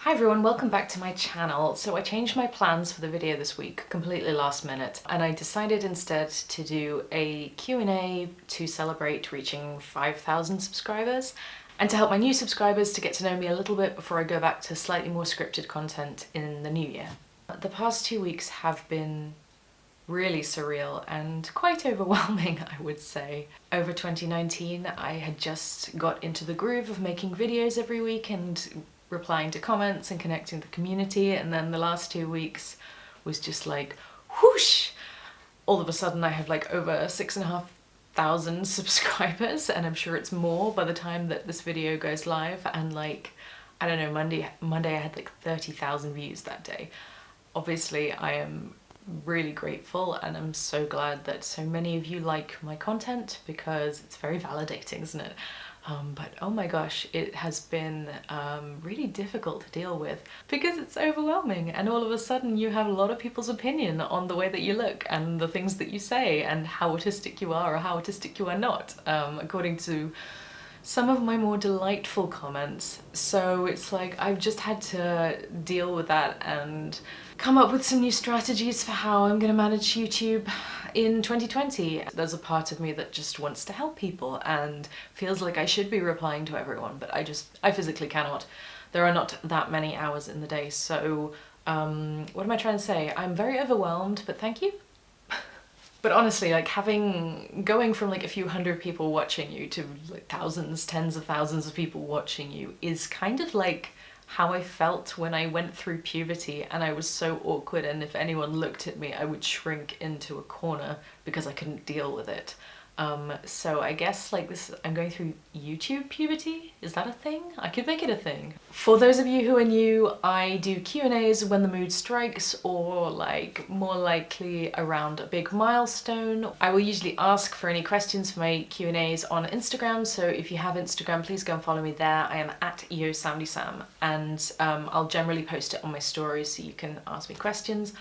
Hi everyone, welcome back to my channel. So I changed my plans for the video this week, completely last minute, and I decided instead to do a Q&A to celebrate reaching 5,000 subscribers and to help my new subscribers to get to know me a little bit before I go back to slightly more scripted content in the new year. The past 2 weeks have been really surreal and quite overwhelming, I would say. Over 2019, I had just got into the groove of making videos every week and replying to comments and connecting with the community, and then the last 2 weeks was just like whoosh! All of a sudden I have like over 6,500 subscribers, and I'm sure it's more by the time that this video goes live, and like, I don't know, Monday I had like 30,000 views that day. Obviously I am really grateful and I'm so glad that so many of you like my content because it's very validating, isn't it? But oh my gosh, it has been really difficult to deal with because it's overwhelming, and all of a sudden you have a lot of people's opinion on the way that you look and the things that you say and how autistic you are or how autistic you are not, according to some of my more delightful comments. So it's like I've just had to deal with that and come up with some new strategies for how I'm gonna manage YouTube in 2020. There's a part of me that just wants to help people and feels like I should be replying to everyone, but I physically cannot. There are not that many hours in the day, so what am I trying to say? I'm very overwhelmed, but thank you. But honestly, like going from like a few hundred people watching you to like thousands, tens of thousands of people watching you is kind of like how I felt when I went through puberty, and I was so awkward, and if anyone looked at me I would shrink into a corner because I couldn't deal with it. So I guess like this, I'm going through YouTube puberty. Is that a thing? I could make it a thing. For those of you who are new, I do Q&As when the mood strikes, or like more likely around a big milestone. I will usually ask for any questions for my Q&As on Instagram, so if you have Instagram, please go and follow me there. I am at @samdysam, and I'll generally post it on my stories so you can ask me questions.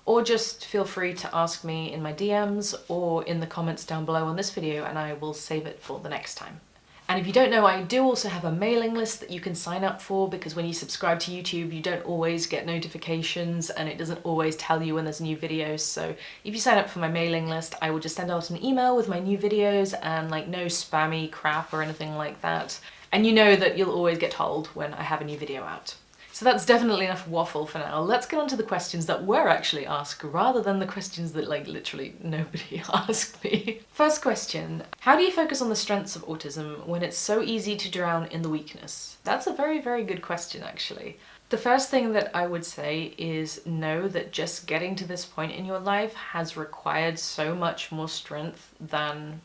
Or just feel free to ask me in my DMs or in the comments down below on this video, and I will save it for the next time. And if you don't know, I do also have a mailing list that you can sign up for, because when you subscribe to YouTube you don't always get notifications and it doesn't always tell you when there's new videos. So if you sign up for my mailing list, I will just send out an email with my new videos and like no spammy crap or anything like that. And you know that you'll always get told when I have a new video out. So that's definitely enough waffle for now. Let's get on to the questions that were actually asked rather than the questions that like literally nobody asked me. First question, how do you focus on the strengths of autism when it's so easy to drown in the weakness? That's a very, very good question actually. The first thing that I would say is know that just getting to this point in your life has required so much more strength than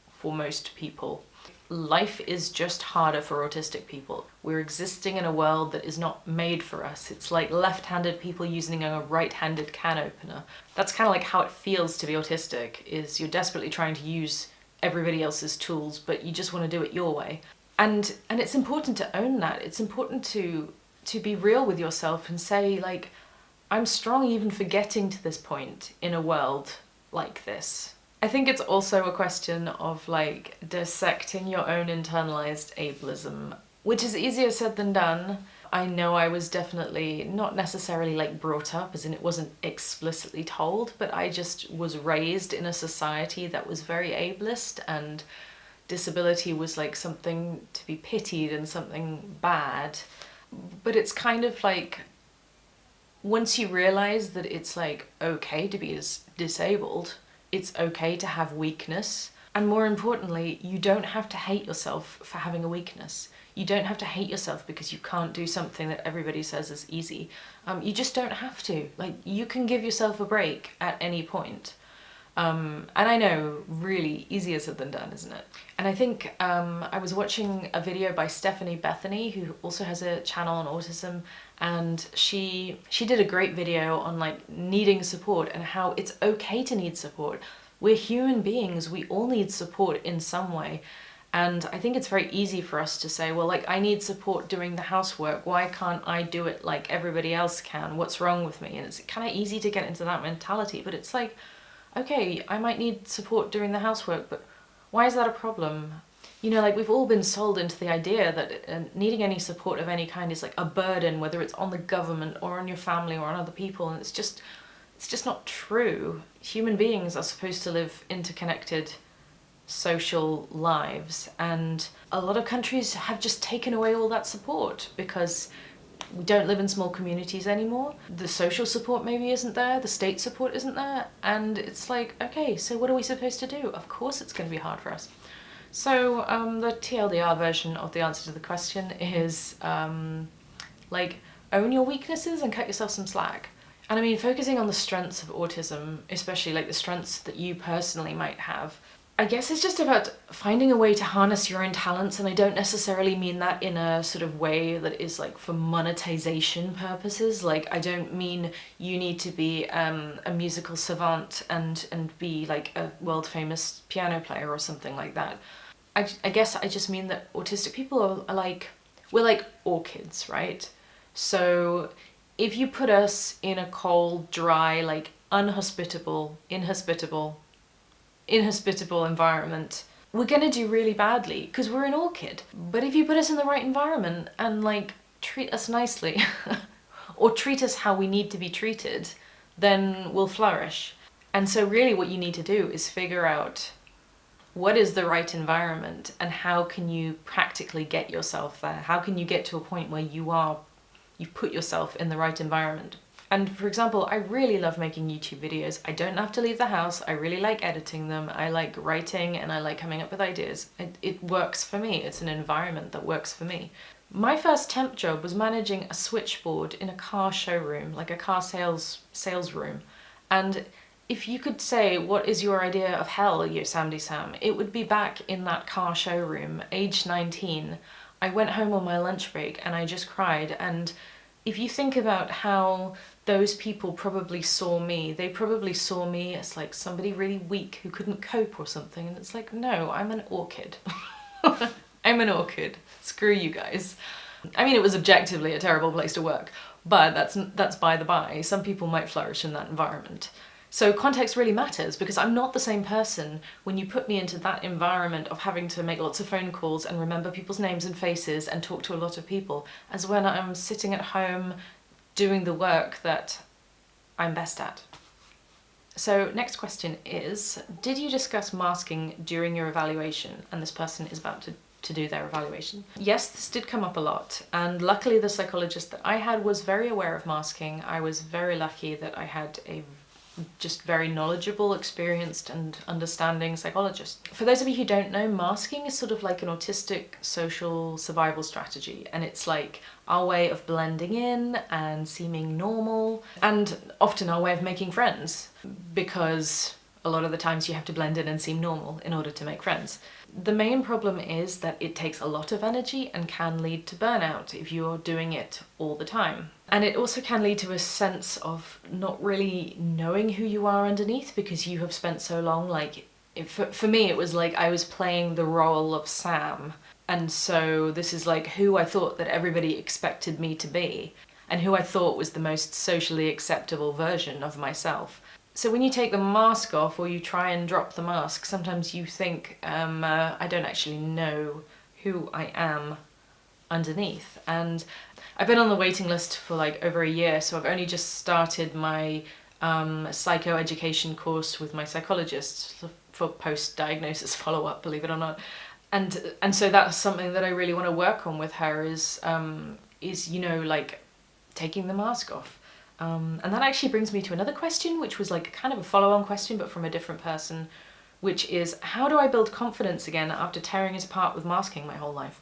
for most people. Life is just harder for autistic people. We're existing in a world that is not made for us. It's like left-handed people using a right-handed can opener. That's kind of like how it feels to be autistic, is you're desperately trying to use everybody else's tools, but you just want to do it your way. And it's important to own that. It's important to be real with yourself and say, like, I'm strong even for getting to this point in a world like this. I think it's also a question of like dissecting your own internalized ableism, which is easier said than done. I know I was definitely not necessarily like brought up, as in it wasn't explicitly told, but I just was raised in a society that was very ableist, and disability was like something to be pitied and something bad. But it's kind of like, once you realize that it's like okay to be disabled, it's okay to have weakness, and more importantly, you don't have to hate yourself for having a weakness. You don't have to hate yourself because you can't do something that everybody says is easy. You just don't have to. Like, you can give yourself a break at any point. And I know, really easier said than done, isn't it? And I think I was watching a video by Stephanie Bethany, who also has a channel on autism, and she did a great video on like needing support and how it's okay to need support. We're human beings, we all need support in some way. And I think it's very easy for us to say, well, like, I need support doing the housework. Why can't I do it like everybody else can? What's wrong with me? And it's kind of easy to get into that mentality, but it's like, okay, I might need support doing the housework, but why is that a problem? You know, like we've all been sold into the idea that needing any support of any kind is like a burden, whether it's on the government or on your family or on other people, and it's just not true. Human beings are supposed to live interconnected social lives, and a lot of countries have just taken away all that support because we don't live in small communities anymore. The social support maybe isn't there, the state support isn't there, and it's like, okay, so what are we supposed to do? Of course it's going to be hard for us. So the TLDR version of the answer to the question is like, own your weaknesses and cut yourself some slack. And I mean, focusing on the strengths of autism, especially like the strengths that you personally might have, I guess it's just about finding a way to harness your own talents, and I don't necessarily mean that in a sort of way that is like for monetization purposes. Like, I don't mean you need to be a musical savant and be like a world famous piano player or something like that. I guess I just mean that autistic people are like, we're like orchids, right? So if you put us in a cold, dry, like inhospitable environment, we're gonna do really badly because we're an orchid. But if you put us in the right environment and like treat us nicely or treat us how we need to be treated, then we'll flourish. And so really what you need to do is figure out what is the right environment and how can you practically get yourself there? How can you get to a point where you've put yourself in the right environment? And for example, I really love making YouTube videos. I don't have to leave the house. I really like editing them. I like writing and I like coming up with ideas. It works for me. It's an environment that works for me. My first temp job was managing a switchboard in a car showroom, like a car sales room. And if you could say, what is your idea of hell, you Samdy Sam, it would be back in that car showroom, age 19. I went home on my lunch break and I just cried. And if you think about how those people probably saw me, they probably saw me as like somebody really weak who couldn't cope or something. And it's like, no, I'm an orchid. I'm an orchid. Screw you guys. I mean, it was objectively a terrible place to work, but that's by the by. Some people might flourish in that environment. So context really matters, because I'm not the same person when you put me into that environment of having to make lots of phone calls and remember people's names and faces and talk to a lot of people, as when I'm sitting at home doing the work that I'm best at. So next question is, did you discuss masking during your evaluation? And this person is about to do their evaluation. Yes, this did come up a lot, and luckily the psychologist that I had was very aware of masking. I was very lucky that I had a just very knowledgeable, experienced and understanding psychologist. For those of you who don't know, masking is sort of like an autistic social survival strategy, and it's like our way of blending in and seeming normal, and often our way of making friends, because a lot of the times you have to blend in and seem normal in order to make friends. The main problem is that it takes a lot of energy and can lead to burnout if you're doing it all the time. And it also can lead to a sense of not really knowing who you are underneath, because you have spent so long, like, for me it was like I was playing the role of Sam, and so this is like who I thought that everybody expected me to be, and who I thought was the most socially acceptable version of myself. So when you take the mask off, or you try and drop the mask, sometimes you think, I don't actually know who I am underneath. And I've been on the waiting list for like over a year, so I've only just started my psychoeducation course with my psychologist for post-diagnosis follow-up, believe it or not. And so that's something that I really want to work on with her is you know, like taking the mask off. And that actually brings me to another question, which was like kind of a follow-on question, but from a different person, which is, how do I build confidence again after tearing it apart with masking my whole life?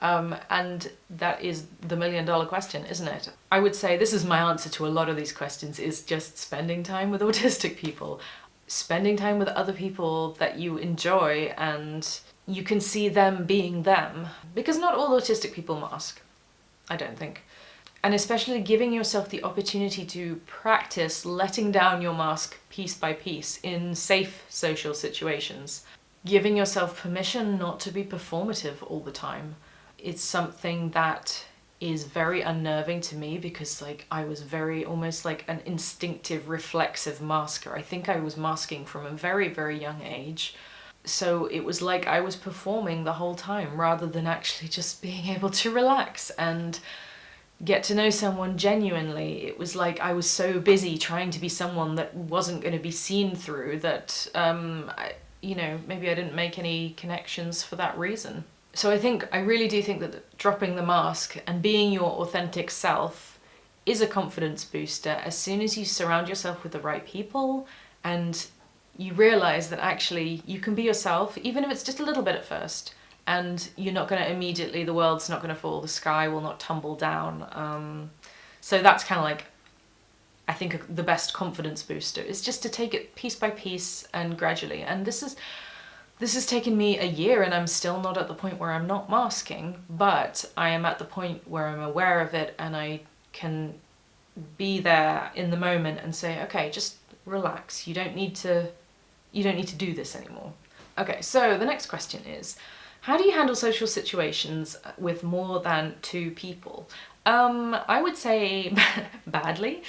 And that is the million-dollar question, isn't it? I would say this is my answer to a lot of these questions, is just spending time with autistic people. Spending time with other people that you enjoy and you can see them being them. Because not all autistic people mask, I don't think. And especially giving yourself the opportunity to practice letting down your mask piece by piece in safe social situations. Giving yourself permission not to be performative all the time. It's something that is very unnerving to me, because like I was very almost like an instinctive reflexive masker. I think I was masking from a very, very young age. So it was like I was performing the whole time rather than actually just being able to relax and get to know someone genuinely. It was like I was so busy trying to be someone that wasn't going to be seen through that, maybe I didn't make any connections for that reason. So I really do think that dropping the mask and being your authentic self is a confidence booster as soon as you surround yourself with the right people and you realize that actually you can be yourself, even if it's just a little bit at first, and you're not going to immediately, the world's not going to fall, the sky will not tumble down. So that's kind of like, I think the best confidence booster is just to take it piece by piece and gradually. And this has taken me a year and I'm still not at the point where I'm not masking, but I am at the point where I'm aware of it and I can be there in the moment and say, okay, just relax. You don't need to do this anymore. Okay, so the next question is, how do you handle social situations with more than 2 people? I would say badly.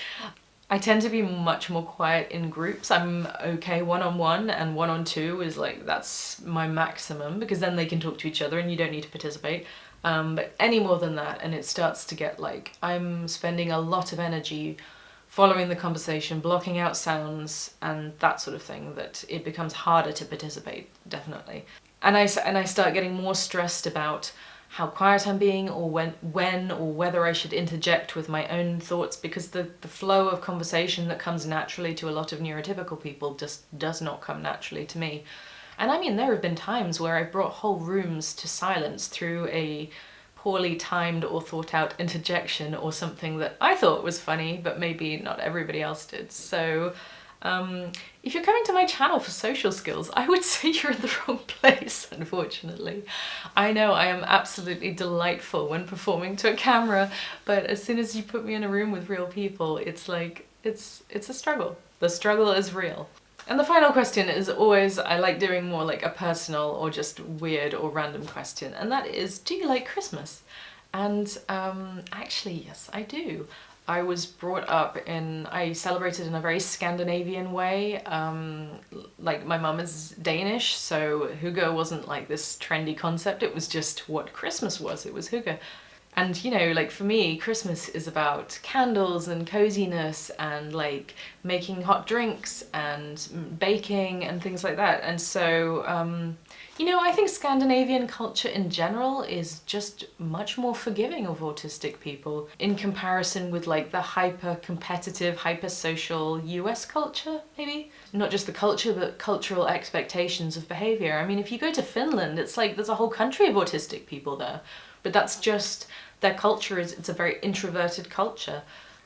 I tend to be much more quiet in groups. I'm okay one-on-one, and one-on-two is like, that's my maximum, because then they can talk to each other and you don't need to participate. But any more than that, and it starts to get like, I'm spending a lot of energy following the conversation, blocking out sounds and that sort of thing, that it becomes harder to participate, definitely. And I start getting more stressed about how quiet I'm being, or when or whether I should interject with my own thoughts, because the flow of conversation that comes naturally to a lot of neurotypical people just does not come naturally to me. And I mean, there have been times where I've brought whole rooms to silence through a poorly timed or thought out interjection or something that I thought was funny, but maybe not everybody else did. So if you're coming to my channel for social skills, I would say you're in the wrong place, unfortunately. I know I am absolutely delightful when performing to a camera, but as soon as you put me in a room with real people, it's like, it's a struggle. The struggle is real. And the final question is always, I like doing more like a personal or just weird or random question, and that is, do you like Christmas? And actually, yes, I do. I was brought up I celebrated in a very Scandinavian way. Like, my mum is Danish, so hygge wasn't like this trendy concept, it was just what Christmas was, it was hygge. And like, for me, Christmas is about candles and coziness and like making hot drinks and baking and things like that. And so, I think Scandinavian culture in general is just much more forgiving of autistic people in comparison with like the hyper-competitive, hyper-social US culture, maybe? Not just the culture, but cultural expectations of behavior. I mean, if you go to Finland, it's like there's a whole country of autistic people there. But that's just, their culture it's a very introverted culture.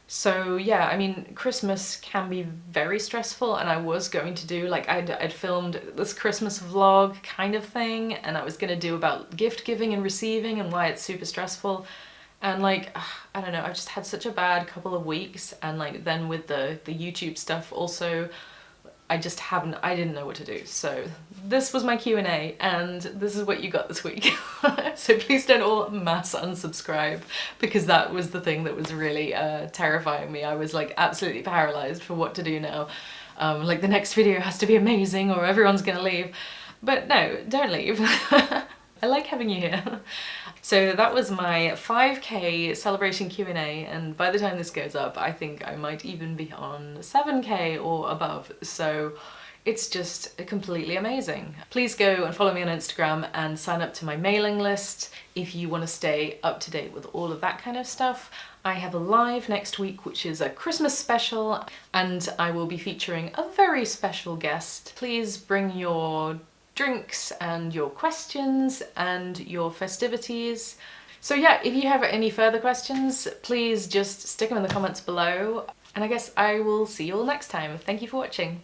So yeah, I mean, Christmas can be very stressful, and I was going to do, like, I'd filmed this Christmas vlog kind of thing, and I was gonna do about gift giving and receiving and why it's super stressful. And like, I don't know, I've just had such a bad couple of weeks, and like then with the YouTube stuff also, I didn't know what to do. So this was my Q&A, and this is what you got this week. So please don't all mass unsubscribe, because that was the thing that was really terrifying me. I was like absolutely paralyzed for what to do now. Like, the next video has to be amazing or everyone's gonna leave. But no, don't leave. I like having you here. So that was my 5K celebration Q&A, and by the time this goes up, I think I might even be on 7K or above. So it's just completely amazing. Please go and follow me on Instagram and sign up to my mailing list if you want to stay up to date with all of that kind of stuff. I have a live next week, which is a Christmas special, and I will be featuring a very special guest. Please bring your drinks and your questions and your festivities. So yeah, if you have any further questions, please just stick them in the comments below, and I guess I will see you all next time. Thank you for watching.